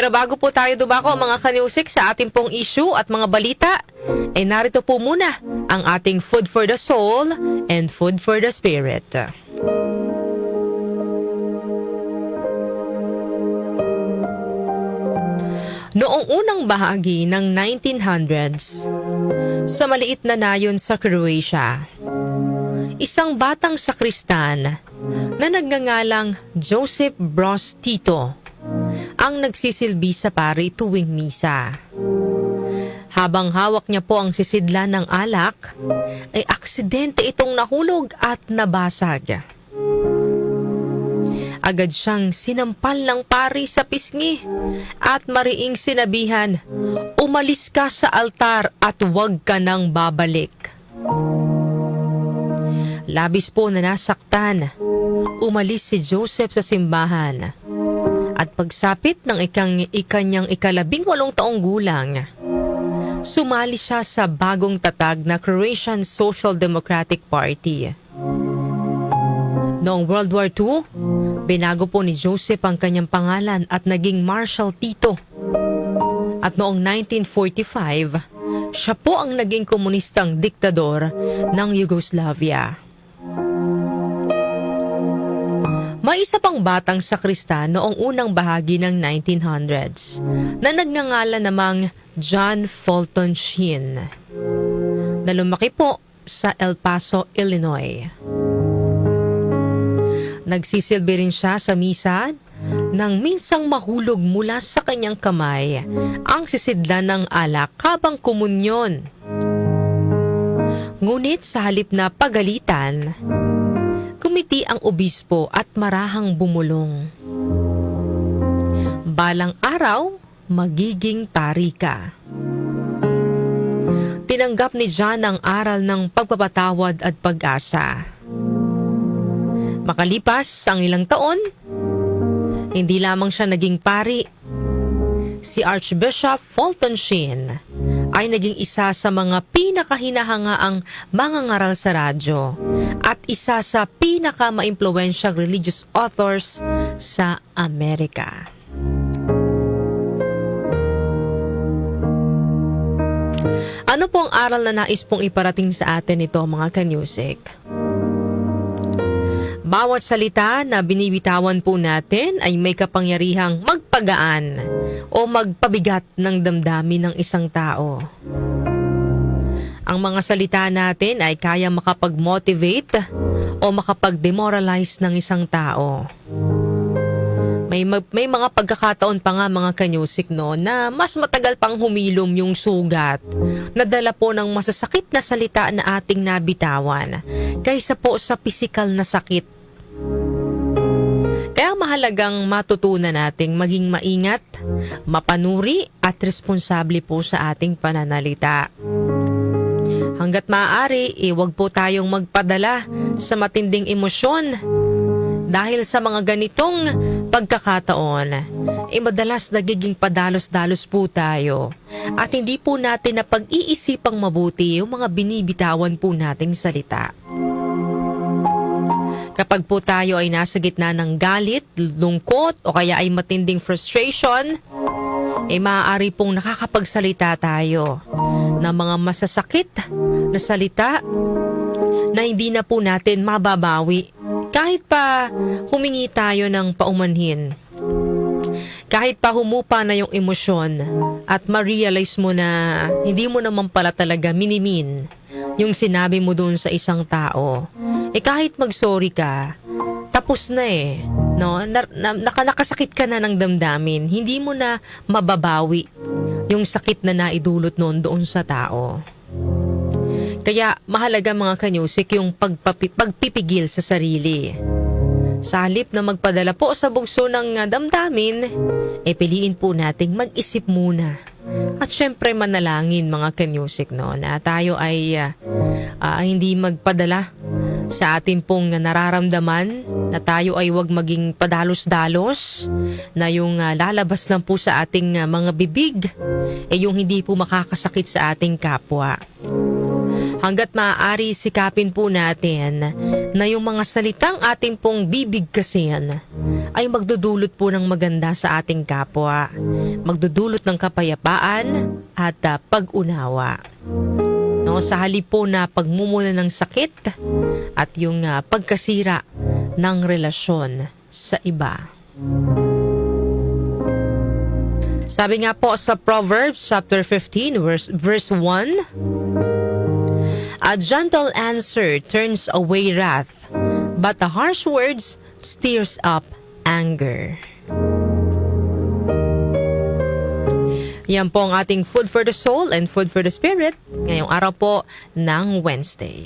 Pero bago po tayo dumako mga kaniusik sa ating pong issue at mga balita, narito po muna ang ating food for the soul and food for the spirit. Noong unang bahagi ng 1900s, sa maliit na nayon sa Croatia, isang batang sakristan na nagngangalang Joseph Broz Tito ang nagsisilbi sa pari tuwing misa. Habang hawak niya po ang sisidla ng alak, ay aksidente itong nahulog at nabasag. Agad siyang sinampal ng pari sa pisngi at mariing sinabihan, "Umalis ka sa altar at huwag ka nang babalik." Labis po na nasaktan, umalis si Joseph sa simbahan at pagsapit ng ikanyang 18 taong gulang, sumali siya sa bagong tatag na Croatian Social Democratic Party. Noong World War II, binago po ni Joseph ang kanyang pangalan at naging Marshal Tito. At noong 1945, siya po ang naging komunistang diktador ng Yugoslavia. May isa pang batang sakristan noong unang bahagi ng 1900s na nagngangalan namang John Fulton Sheen, na lumaki po sa El Paso, Illinois. Nagsisilbi rin siya sa misa nang minsang mahulog mula sa kanyang kamay ang sisidlan ng alak habang komunyon. Ngunit sa halip na pagalitan, kumiti ang obispo at marahang bumulong. Balang araw, magiging pari ka. Tinanggap ni John ang aral ng pagpapatawad at pag-asa. Makalipas ang ilang taon, hindi lamang siya naging pari. Si Archbishop Fulton Sheen ay naging isa sa mga pinakahinahangaang mangangaral sa radyo at isa sa pinakamaimpluwensyang religious authors sa Amerika. Ano po ang aral na nais pong iparating sa atin ito mga kanyusik? Bawat salita na binibitawan po natin ay may kapangyarihang magpagaan o magpabigat ng damdamin ng isang tao. Ang mga salita natin ay kaya makapag-motivate o makapag-demoralize ng isang tao. May mga pagkakataon pa nga mga kanyusik na mas matagal pang humilom yung sugat na dala po ng masasakit na salita na ating nabitawan kaysa po sa pisikal na sakit. Kaya mahalagang matutunan nating maging maingat, mapanuri at responsable po sa ating pananalita. Hanggat maaari, huwag po tayong magpadala sa matinding emosyon dahil sa mga ganitong pagkakataon, madalas nagiging padalos-dalos po tayo at hindi po natin na pag-iisipang mabuti yung mga binibitawan po nating salita. Kapag po tayo ay nasa gitna ng galit, lungkot o kaya ay matinding frustration, maaari pong nakakapagsalita tayo ng mga masasakit na salita na hindi na po natin mababawi kahit pa humingi tayo ng paumanhin. Kahit pa humupa na yung emosyon at ma-realize mo na hindi mo naman pala talaga minimin yung sinabi mo doon sa isang tao. Kahit mag-sorry ka, tapos na no? Nakasakit ka na ng damdamin, hindi mo na mababawi yung sakit na naidulot noon doon sa tao. Kaya mahalaga mga kanyusik yung pagpipigil sa sarili. Sa halip na magpadala po sa bugso ng damdamin, piliin po nating mag-isip muna. At syempre manalangin mga kanyusik na tayo ay hindi magpadala sa atin pong nararamdaman, na tayo ay wag maging padalos-dalos, na yung lalabas lang po sa ating mga bibig, yung hindi po makakasakit sa ating kapwa. Hanggat maaari sikapin po natin na yung mga salitang ating pong bibigkasin ay magdudulot po ng maganda sa ating kapwa, magdudulot ng kapayapaan at pag-unawa. No, sa halip po na pagmumuna ng sakit at yung pagkasira ng relasyon sa iba. Sabi nga po sa Proverbs chapter 15 verse 1, a gentle answer turns away wrath, but the harsh words stirs up anger. Yan po ang ating food for the soul and food for the spirit ngayong araw po ng Wednesday.